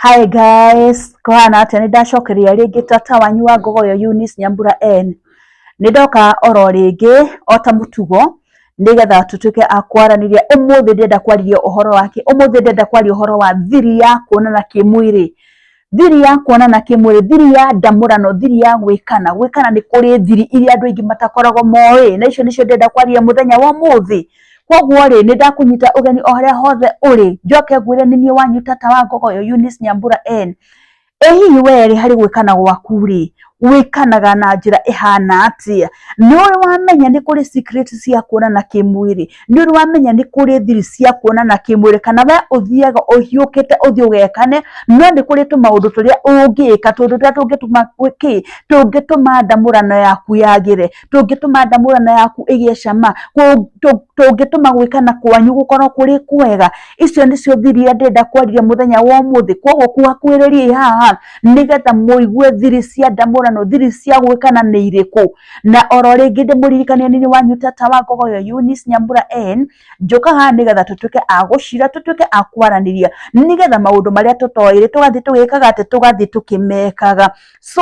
Hi guys, kwana atĩa nĩndacokeria rĩngĩ tata wanyu wa Ngogoyo Eunice Nyambura N. Nĩndoka oro rĩngĩ ota mũtugo nĩgetha tũtuĩke a kwaranĩria. Ũmũthĩ ndĩrenda kwarĩria ũhoro wake. Ũmũthĩ ndĩrenda kwarĩria ũhoro wa thiri ya kuonana kĩmwĩrĩ. Thiri ya kuonana kĩmwĩrĩ, thiri ya ndamũrano, thiri ya gwĩkana. Gwĩkana nĩ kũrĩ thiri iria andũ aingĩ matakoragwo moĩ, na icio nĩcio ndĩrenda kwarĩria mũthenya wa ũmũthĩ. Koguo rĩ nĩndakũnyita ũgeni o harĩa hothe ũrĩ, njoke ngwĩre nĩ niĩ wanyu tata wa Ngogoyo Eunice Nyambura N. Hihi we rĩ harĩ gwĩkana gwaku rĩ wĩkanaga na njĩra ĩhana atĩa? Nĩ ũrĩ wamenya nĩ kũrĩ secret cia kuonana kĩmwĩrĩ? Nĩ ũrĩ wamenya nĩ kũrĩ thiri cia kuonana kĩmwĩrĩ? Kana we ũthiaga ũhiũkĩte ũthiĩ ũgekane, no nĩ kũrĩ tũmaũndũ tũrĩa ũngĩka, tondũ tũrĩa tũngĩtũma kĩ, tũngĩtũma ndamũrano yaku yagĩre, tũngĩtũma ndamũrano yaku ĩgĩe cama, tũngĩtũma gwĩkana kwanyu gũkorwo kũrĩ kwega. Icio nĩcio thiri iria ndĩrenda kwarĩria mũthenya wa ũmũthĩ. Koguo kuhakuhĩrĩriai haha nĩgetha mũigue thiri cia ndamũrano, thiri cia gwĩkana nĩ irĩkũ. Na oro rĩngĩ ndĩmũririkanie nĩ niĩ wanyu tata wa Ngogoyo Eunice Nyambura N. Njũka haha nĩgetha tũtuĩke a gũcira, tũtuĩke a kwaranĩria, nĩgetha maũndũ marĩa tũtoĩ tũgathiĩ tũgĩkaga atĩ, tũgathiĩ tũkĩmekaga. So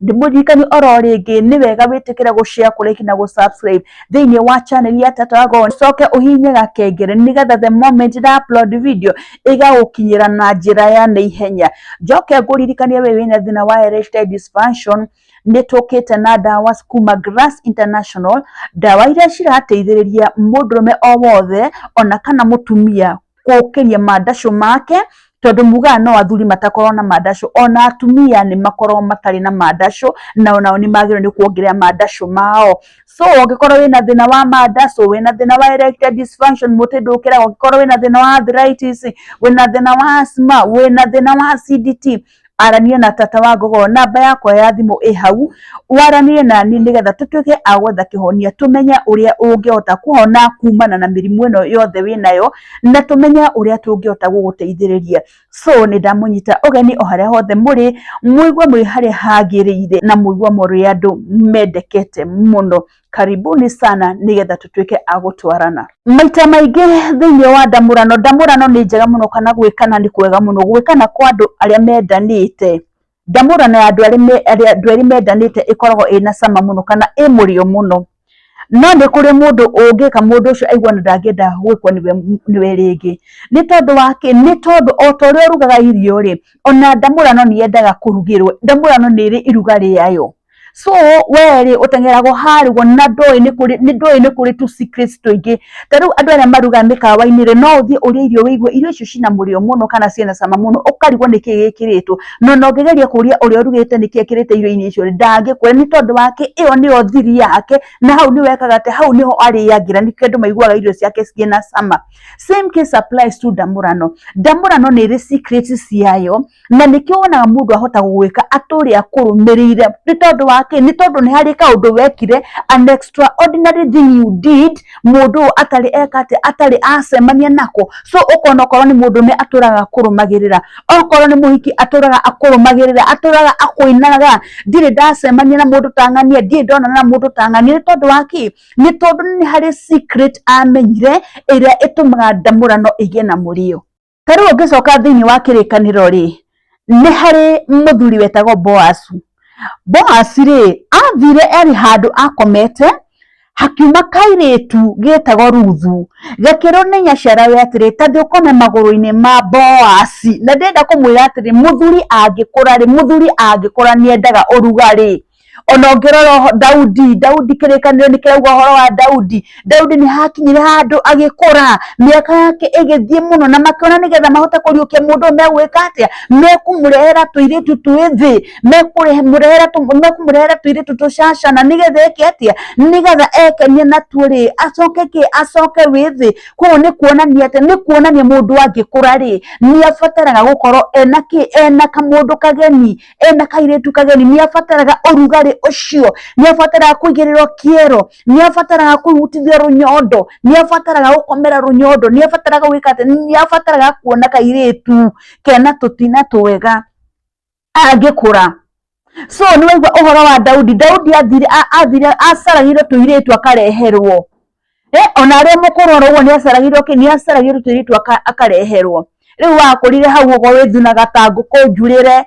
ndĩmũririkanie oro rĩngĩ nĩ wega wĩtĩkĩre gũshare, kũlike na gũsubscribe thĩinĩ wa channel ya tata wa Ngogoyo. Coke ũhinye gakengere nĩgetha the moment na upload video ĩgagũkinyĩra na njĩra ya naihenya. Njoke ngũririkanie we wĩna thĩna wa erectile dysfunction, nĩ tũkĩte na ndawa kuma Grass International, ndawa iria cirateithĩrĩria mũndũrũme o wothe ona kana mũtumia gũkĩria mandacũ make, tondũ mugaga no athuri matakorwo na mandacũ, ona atumia nĩ makorwo matarĩ na mandacũ, na onao nĩ magĩrĩirwo nĩ kuongerera mandacũ mao. So ũngĩkorwo wĩna thĩna wa mandacũ, wĩna thĩna wa erectile dysfunction, mũtĩ ndũkĩraga, ũngĩkorwo wĩna thĩna wa arthritis, wĩna thĩna wa asthma, wĩna thĩna wa acidity, arania na tata wa Ngogoyo. Namba yakwa ya thimũ ĩ hau, waranie nani nĩgetha tũtuĩke a gwetha kĩhonia, tũmenye ũrĩa ũngĩhota kũhona kumana na mĩrimũ ĩno yothe wĩnayo, na tũmenye ũrĩa tũngĩhota gũgũteithĩrĩria. So nĩndamũnyita ũgeni o harĩa hothe mũrĩ, mũigue mũrĩ harĩa hagĩrĩire na mũigue mũrĩ andũ mendekete mũno. Karibuni sana nĩgetha tũtuĩke a gũtwarana. Maita maingĩ thĩinĩ wa ndamũrano, ndamũrano nĩ njega mũno kana gwĩkana nĩ kwega mũno. Gwĩkana kwa andũ arĩa mendanĩte, ndamũrano ya andũ erĩ mendanĩte ĩkoragwo ĩna cama mũno kana ĩ mũrĩo mũno. No nĩ kũrĩ mũndũ ũngĩka mũndũ ũcio aigua na ndangĩenda gwĩkwo nĩwe rĩngĩ. Nĩ tondũ wa kĩ? Nĩ tondũ o ta ũrĩa ũrugaga irio rĩ, ona ndamũrano nĩ yendaga kũrugĩrwo. Ndamũrano nĩ ĩrĩ iruga rĩayo. So we rĩ ũtengeragwo harĩguo na ndũĩ nĩ kũrĩ tu secrets tũingĩ. Ta rĩu andũ arĩa marugaga mĩkawa-inĩ rĩ, no ũthiĩ ũrĩe irio wĩigue irio icio cina mũrĩo mũno kana ciĩna cama mũno, ũkarigwo nĩkĩ gĩkĩrĩtwo. No ũngĩgeria kũria ũrĩa ũrugĩte nĩkĩ ekĩrĩte irio-inĩ icio rĩ, ndangĩkwĩra, nĩ tondũ wake ĩyo nĩyo thiri yake, na hau nĩ wekaga atĩ hau nĩho arĩagĩra, nĩkĩo andũ maiguaga irio ciake ciĩna cama. Same case applies to ndamũrano. Ndamũrano nĩ ĩrĩ secrets ciayo, na nĩkĩo wonaga mũndũ ahota gũgwĩka atũrĩa akũrũmĩrĩire. Nĩ tondũ wa kĩ? Nĩ tondũ nĩ harĩ kaũndũ wekire, an extraordinary thing you did, mũndũ atarĩ eka atĩ, atarĩ acemania nako. So ũkona okorwo nĩ mũndũrũme atũraga akũrũmagĩrĩra, okorwo nĩ mũhiki atũraga akũrũmagĩrĩra, atũraga akũinaga, ndirĩ ndacemania na mũndũ ta ng'ania, ndirĩ ndonana na mũndũ ta ng'ania. Nĩ tondũ wa kĩ? Nĩ tondũ nĩ harĩ secret amenyire ĩrĩa ĩtũmaga ndamũrano ĩgĩe na mũrĩo. Ta rĩu ũngĩcoka thĩinĩ wa kĩrĩkanĩro rĩ, nĩ harĩ mũthuri wetagwo Boaz. Boaz rĩ athire arĩ handũ akomete, hakiuma kairĩtu gĩtagwo Ruthu, gakĩrwo nĩ nyaciarawe atĩrĩ ta thiĩ ũkome magũrũ-inĩ ma Boaz. Na ndĩrenda kũmwĩra atĩrĩ, mũthuri angĩkũra rĩ, mũthuri angĩkũra nĩendaga ũrugarĩ. Ona ũngĩrora Daudi kĩrĩkanĩro nĩ kĩrauga ũhoro wa Daudi nĩ hakinyire handũ agĩkũra, mĩaka yake ĩgĩthiĩ mũno, na makĩona nĩgetha mahote kũriũkia mũndũ megwĩka atĩa, mekũmũrehera tũirĩtu twĩ thĩ, mekũmũrehera tũirĩtu tũcacana, nĩgetha eke atĩa, nĩgetha ekenie natuo rĩ, acoke wĩ thĩ. Koguo nĩ kuonania atĩ, nĩ kuonania mũndũ angĩkũra rĩ nĩabataraga gũkorwo ena kamũndũ kageni, ena kairĩtu kageni, nĩabataraga ũrugarĩ ũcio, nĩabataraga kũigĩrĩrwo kĩero, nĩabataraga kũhutithio rũnyondo, nĩabataraga gũkomera rũnyondo, nĩabataraga gwĩka atĩ, nĩabataraga kuona kairĩtu kena tũtina twega angĩkũra. So nĩ waigua ũhoro wa Daudi athire acaragĩrwo tũirĩtu akareherwo. Ona arĩa mũkũrũ ũguo nĩacaragĩrwo tũirĩtu akareherwo. riu wakorire hau ugo withunaga ta nguku njurire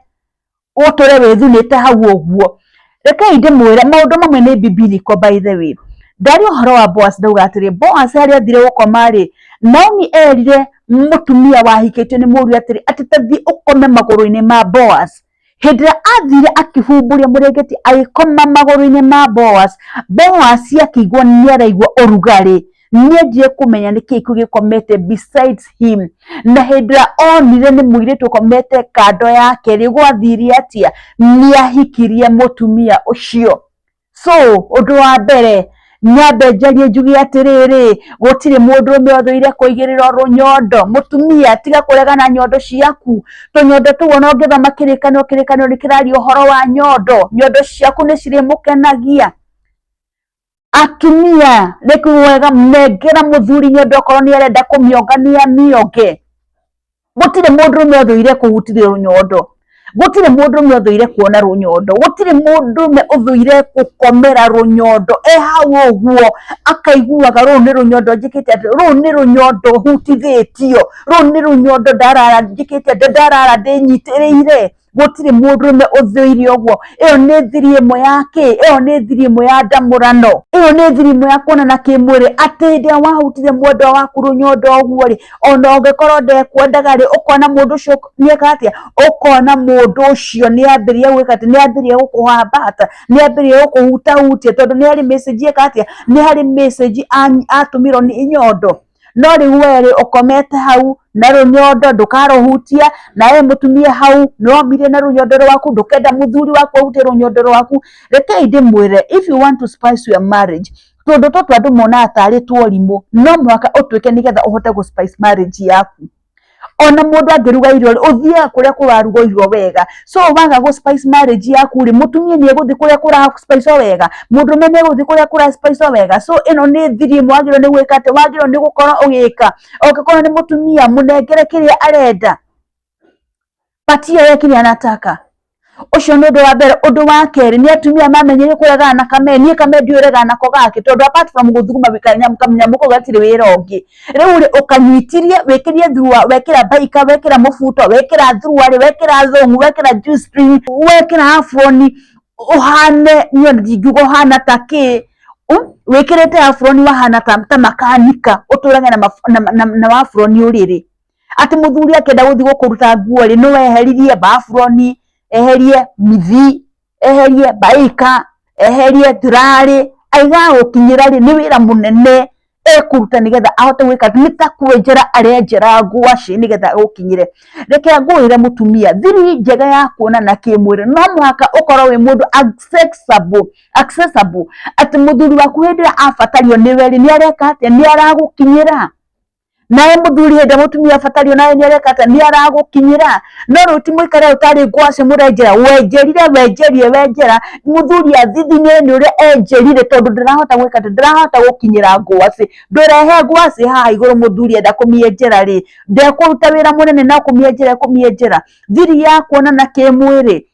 utore withunite hau uguo. Reke ndimwire maundu mamwe ni biblical by the way. Ndari uhoro wa Boaz ndauga atiri Boaz hari athire gukoma ri Naomi erire mutumia wahikitio ni mũriũ atiri ati tathi ukome maguru-ini ma Boaz. Hindi athire akihumburia murengeti agikoma maguru-ini ma Boaz. Boaz akigwa ni araigwa urugari nienjie kumenya niki kugikomete besides him, na hindi onire ni muiritu komete kando yake ri gwathirie atia niahikirie mutumia ucio. So undu wa mbere nyambe njarie njugi atiriri gutire mundu ume othuire kuigirira runyondo. Mutumia tiga kuregana nyondo ciaku, tunyondo tu wona ngethoma kirikanio nikirario uhoro wa nyondo ciaku ni ciri mukenagia. Atumia reku wega mengera muthuri nyondo korwo ni arenda kumiongania mionge. Gutire mundu ume othuire kuhutithia runyondo, gutire mundu ume othuire kuona runyondo, gutire mundu ume othuire gukomera runyondo hau uguo akaiguaga ru ni runyondo njikite ati ru ni runyondo hutithitio, ru ni runyondo ndarara njikite ati ndarara ndinyitiriire. Gutire mundu ume othuire uguo. Iyo ni thiri imwe yake, iyo ni thiri imwe ya ndamurano, iyo ni thiri imwe ya kuonana kimwiri ati ndia wahutithia mwendwa waku runyondo uguo ri ona ungikorwo ndekwendaga ri ukona mundu ucio nieka atia, ukona mundu ucio ni ambirie gwika ati ni ambirie gukuhambata, ni ambirie gukuhutahutia tondu ni hari message eka atia, ni hari message atumirwo ni nyondo. No riu weri ukomete hau na runyondo ndukaruhutia, nae mutumia hau nomire na runyondo rwaku ndukenda muthuri waku ahute runyondo rwaku. Reke ndimwire, if you want to spice your marriage, tondu tutu andu mona atari tworimu, no mwaka utwike nigetha uhote gu spice marriage yaku. Ona mundu angiruga irio uthia kuria kuraruga irio wega. So wanga gu spice marriage yaku ri mutumia ni eguthi kuria kura spice wega, mundu mene eguthi kuria kura spice wega. So ino ni thiri mwagiro ni gwika ati wagiro ni gukorwo ugika ogikorwo ni mutumia munengere kiria arenda, patia ye kiria anataka. Ucio ni undu wa mbere. Undu wa keri ni atumia mamenyere kuregana na kame, nie kame ndiuregana nako gake tondu apart from guthuguma bikanya mukamenya muko gatire wira ungi. Riu ri ukanyitirie wikirie thurua, wekira baika, wekira mufuto, wekira thurua, wekira thongu, wekira juice string, wekira afroni uhane nyondigo hana take wekirete afroni wahana ta makanika uturage na afroni uriri ati muthuri akenda guthi gukuruta nguo ri no weheririe bafroni, eherie mithi, eherie baika, eherie turari, aiga gukinyira ri ni wira munene ekuruta nigetha ahote gwika nita kwenjera arenjera ngwaci nigetha gukinyire. Reke ngwire mutumia thiri njega ya kuonana kimwiri no mwaka ukorwo wi mundu accessible ati muthuri waku hindi afatario ni weri ni areka ati ni aragukinyira, nae muthuri hindi mutumia afatario nae ni areka ati ni aragukinyira. No ruti mwikare utari ngwaci murenjera wenjera muthuri athithine ni uria enjerire tondu ndirahota gwika ati ndirahota gukinyira ngwaci. Ndurehe ngwaci haha iguru muthuri enda kumienjera ri ndekuruta wira munene na kumienjera. Thiri ya kuonana kimwiri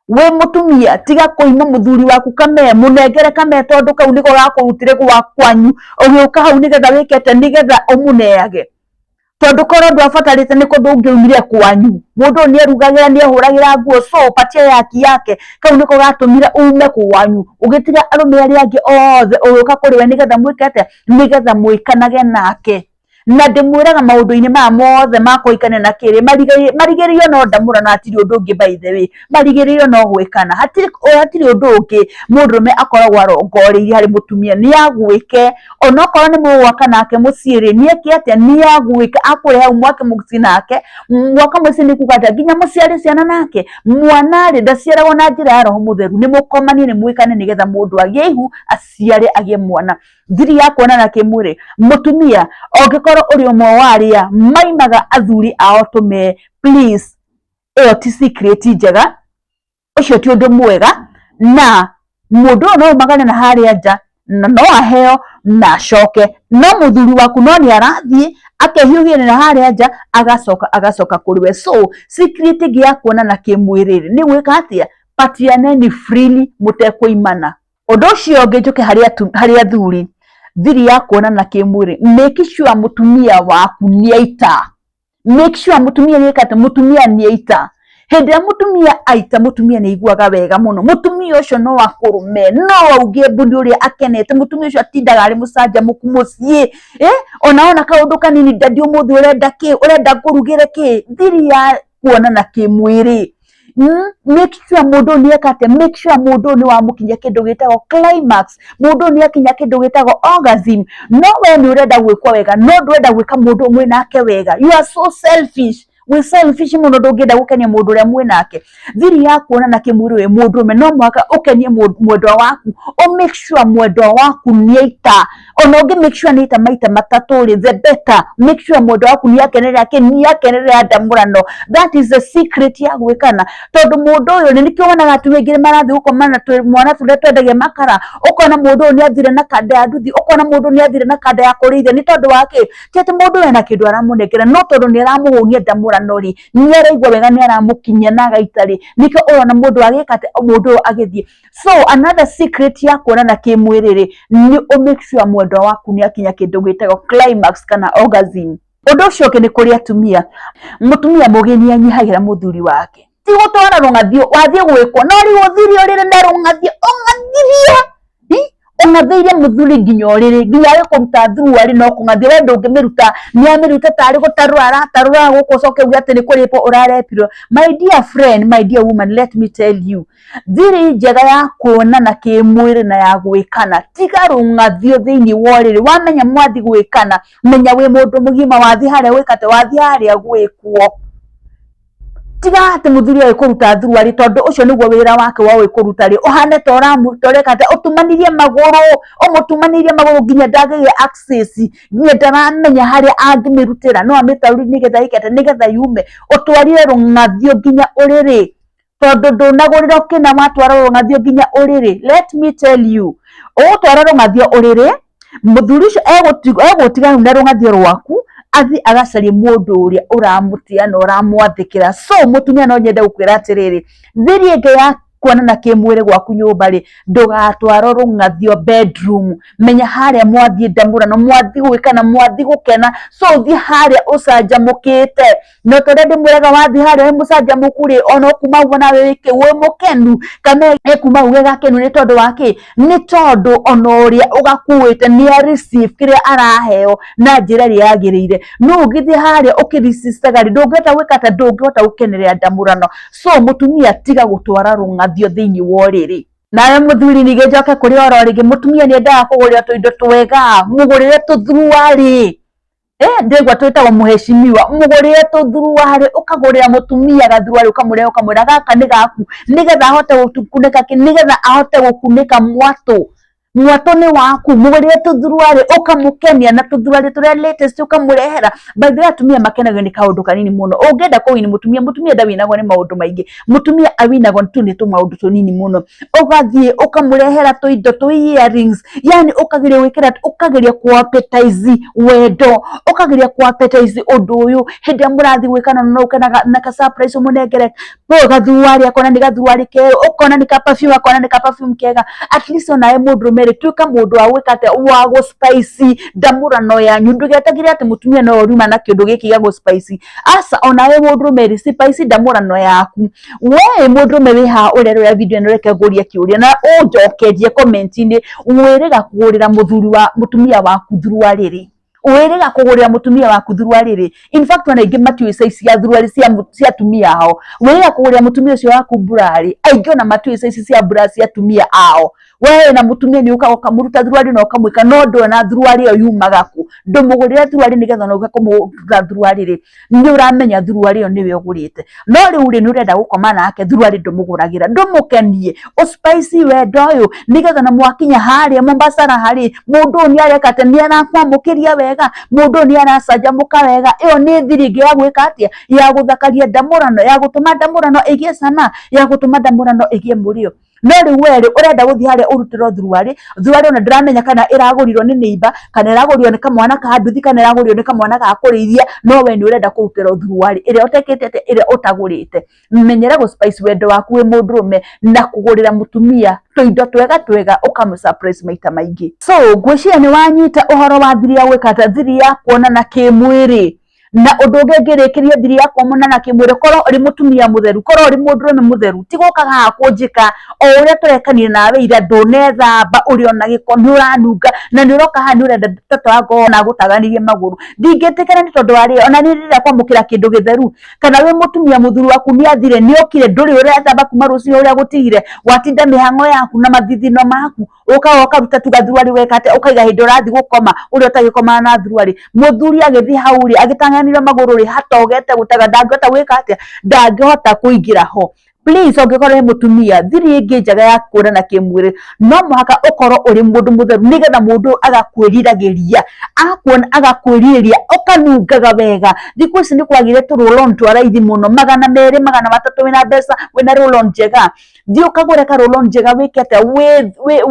we mutumia tiga kuima muthuri waku kame, munengere kame tondu kau niko gakurutire gwa kwanyu ugiuka hau nigetha wikete nigetha umuneage tondu korwo ndwabatarite ni kuthungiumire kwanyu. Mundu ni erugagira ni ehuragira nguo so patia yake kau niko gatumire ume kwanyu ugitiga arume aria angi othe ugiuka kuri we nigetha mwikete nigetha mwikanage nake. Na ndimwiraga maundu-ini ma mothe makuikane na kiri marigirio no ndamura na atiri undu ungi by the way marigirio no gwikana hatiri undu ungi mundurume akoragwo arongoriire hari mutumia ni agwike ona okorwo ni mugwaka nake muciiri ni eki atia ni agwike akure hau mwake muci nake mwaka muci ni kugata nginya muciari ciana nake mwana ri ndaciaragwo na njira ya roho mutheru ni mukomanie ni mwikane nigetha mundu agie ihu aciare agie mwana. Thiri ya kuonana kimwiri mutumia ongikorwo uri umwe wa aria maimaga athuri ao tume please iyo ti secret njega, ucio ti undu mwega na mundu no magane na haria nja na no aheo na acoke. No muthuri waku no ni arathie akehiuhia na haria nja agacoka kuri we. So secret ngi ya kuonana kimwiri ni gwika atia patianeni freely mutekuimana. Undu ucio ungi njuke hari athuri thiri ya kuonana kimwiri make sure mutumia waku ni aita make sure mutumia ni kata mutumia ni aita hende mutumia aita mutumia ni iguaga wega muno mutumia ucio no wakurume no augie bundi uria akenete mutumia ucio atindaga ari musanja mukumucie ona kaundu kanini dadi umuthi urenda kurugire ki thiri ya kuonana kimwiri make sure mundu ni ekate make sure mundu ni wamukinya kindu gitago climax mundu ni akinya kindu gitago orgasm no we ni urenda gwikwa wega no ndwenda gwika mundu umwe nake wega you are so selfish we selfish muno ndungenda gukenia mundu uria mwe nake thiri ya kuonana kimwiri we mundu me no mwaka ukenie mwendwa waku o make sure mwendwa waku ni aita ona ungi make sure ni aita maita matatu ri the better make sure mwendwa waku ni akenerera ndamurano that is the secret ya gwikana tondu mundu uyu ni nikio wona gatu wengire marathi gukomana mwana turia twendagia makara ukona mundu ni athire na kanda ya nduthi ukona mundu ni athire na kanda ya kurithia ni tondu wake tete mundu wena kindu aramunekera no tondu ni aramuhunia ndamurano nori ni araigwa wega ni aramukinya na gaitari nikio urona mundu agikate mundu agithie so another secret ya kuonana kimwiriri ni make sure mwendwa waku ni akinya kindu gitago climax kana orgasm undu ucio ke ni kuri atumia mutumia mugeni anyihagira muthuri wake ti gutwara rungathio wathie gwikwo no ri uthiri urire na rungathio ongathiria ongathiria muthuri nginya urire nginya ari kuruta thuruari no kungathia we ndungimiruta ni amiruta tari gutarura guko coke ugi ati ni kuripo urarepiro my dear friend my dear woman let me tell you thiri njega ya kuonana kimwiri na ya gwikana tiga rungathio thiini woriri wamenya mwathi gwikana menya we mundu mugima wathi haria wikate wathi haria gwikwo tiga ati muthuri ayi kuruta thuruari tondu ucio niguo wira wake wa kuruta ri uhane torekate utumanirie maguru nginya ndagiye access nginya ndaramenya haria angimirutira no amitaruri nigetha yume utwarire rungathio nginya uriri tondu ndunagurira kina matwara rungathio nginya uriri let me tell you utwara rungathio uriri muthuri ucio egutiga na rungathio rwaku athi agacaria mundu uria uramutia na uramwathikira so mutumia no nyende gukwira atiriri thiri enge ya kuonana kimwiri gwaku nyumba ri ndugatwara rungathio bedroom menya haria mwathie ndamurano mwathi gwikana mwathi gukena so thi haria ucanjamukite no tondu ndimwiraga wathi haria we mucanjamukuri ona kuma ubona wiki we mukenu kana kuma uge gakenu ni tondu wake ni tondu ona uria ugakuite ni a receive kiria araheo na njira ria yagirire no ugithi haria ukirisistagari ndungeta gwikata ndungihota gukenerera ndamurano so mutumia tiga gutwara rungathio thiini woriri nawe muthuri nige njoke kuri oro ringi mutumia ni endaga kugurira tuindo twega mugurire tuthuruari ndigwa twitagwo muheshimiwa mugurire tuthuruari ukagurira mutumia gathuruari ukamwira gaka ni gaku nigetha ahote gukuneka nigetha ahote gukunika mwato ni waku mugurire tuthuruari ukamukenia na tuthuruari turia latest ukamurehera by the way atumia makenagio ni kaundu kanini muno ungenda kuwini mutumia ndawinagwo ni maundu maingi mutumia awinagwo ni maundu tunini muno ugathie ukamurehera tuindo tu earrings yani ukagiria gwikira ukagiria ku appetize wendo ukagiria ku appetize undu uyu hindi murathi gwikana no ukenaga na ka surprise umunengere gathuruari akona ni gathuruari ke ukona ni ka perfume kega at least onae mundu tuika mundu awikate wa go spicy ndamurano yanyu ndugetagire ati mutumia no ruma na kindu giki ya go spicy asa onawe mundu meri spicy ndamurano yaku we mundu meri ha urero ya video nureke guria kiuria na unjokerie comment-ini wirega kugurira mutumia waku thuruari ri wirega kugurira mutumia waku thuruari ri in fact ona ingi matu size ya thuruari cia tumia hao wirega kugurira mutumia ucio waku burari aingi ona matu size cia burari cia tumia hao wewe na mutumia ni ukamuruta thuruari no kamwika no ndo na thuruari yo yumaga ku ndumugurira thuruari nigetha no ugakumugura thuruari ri ni uramenya thuruari yo niwe ugurite no ri urenda gukoma nake thuruari ndumuguragira ndumukenie o spicy we doyo nigetha na mwakinya haria Mombasa na hari mundu ni arekate ni anakwamũkĩria wega mundu ni aracanjamũka wega iyo ni thiringi ya gwika atia ya guthakaria ndamurano ya gutuma ndamurano igie cama ya gutuma ndamurano igie murio no ri weri urenda guthi haria urutiro thuruari ona ndiramenya kana iragurirwo ni neiba kana iragurirwo ni kamwana ka nduthi kana iragurirwo ni kamwana ga kurithia no we ni urenda kurutiro thuruari ire utekete ire utagurite menyera go spice wendo waku we mundurume na kugurira mutumia tuindo twega ukamu surprise maita maingi so gwiciria ni wanyita uhoro wa thiri ya gwikata thiri ya kuonana kimwiri na undu ungi ngirikiria thiri yakwa munana kimwire koro uri mutumia mutheru koro uri mundurume mutheru tigokaga hakunjika o uria turekanire nawe ira ndunethamba uri ona giko nuranunga na niroka ha nurenda tata wako na gutaganirie maguru ndingitikira ni tondu wari ona ni rira kwamukira kindu githeru kana we mutumia muthuru waku ni athire ni okire nduri urethamba kuma rucio uria gutigire watinda mihango yaku na mathithino maku uka ruta tugathurari wekate ukaiga hindi urathi gukoma uri utagikoma na thurari muthuri agithi hauri agitanganire maguru ri hatogete gutaga ndangihota gwika atia ndangihota kuingira ho. Please ongekorwo mutumia thiri ingi njaga ya kurana kimwiri no muhaka ukorwo uri mundu mutheru nigetha mundu agakwiriragiria akuona agakwiriria ukanungaga wega thiku ici ni kwagire tu roll-on twa raithi muno 200 300 wina mbeca wina roll-on njega thi ukagure ka roll-on njega wikete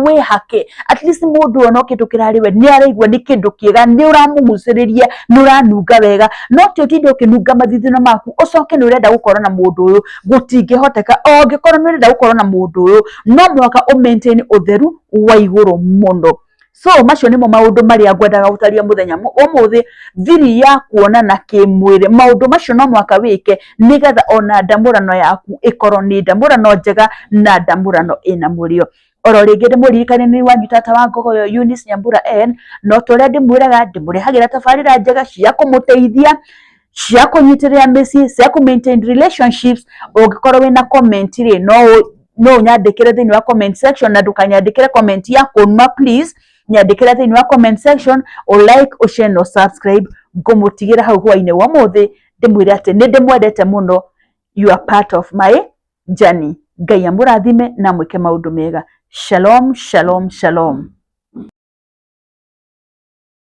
we hake at least mundu ono kindu kirariwe ni araigwa ni kindu kiega ni uramumuciriria ni uranunga wega no ti utinde ukinunga mathithino maku ucoke ni urenda gukorwo na mundu uyu gutingihota ongikorwo ni urenda gukorwo na mundu uyu no mwaka maintain utheru wa iguru muno. So macio nimo maundu maria ngwendaga gutaria muthenya umuthi thiri ya kuonana kimwiri maundu macio no mwaka wike nigetha ona ndamurano yaku ikorwo ni ndamurano njega na ndamurano ina murio. Oro ringi ndimuririkane ni wanyu tata wa Ngogoyo Eunice Nyambura N no turia ndimwiraga ndimurihagira tabarira njega cia kumuteithia cia kunyitirira misi cia ku maintain relationships. Ungikorwo wina comment ri no nyandikire thini wa comment section na ndukanyandikire comment ya kunuma please nyandikire thini wa comment section o like o share no subscribe ngumutigira hau hwaine wa muthi ndimwire ati ni ndimwendete muno. You are part of my journey. Ngai amurathime na mwike maundu mega. Shalom, shalom, shalom.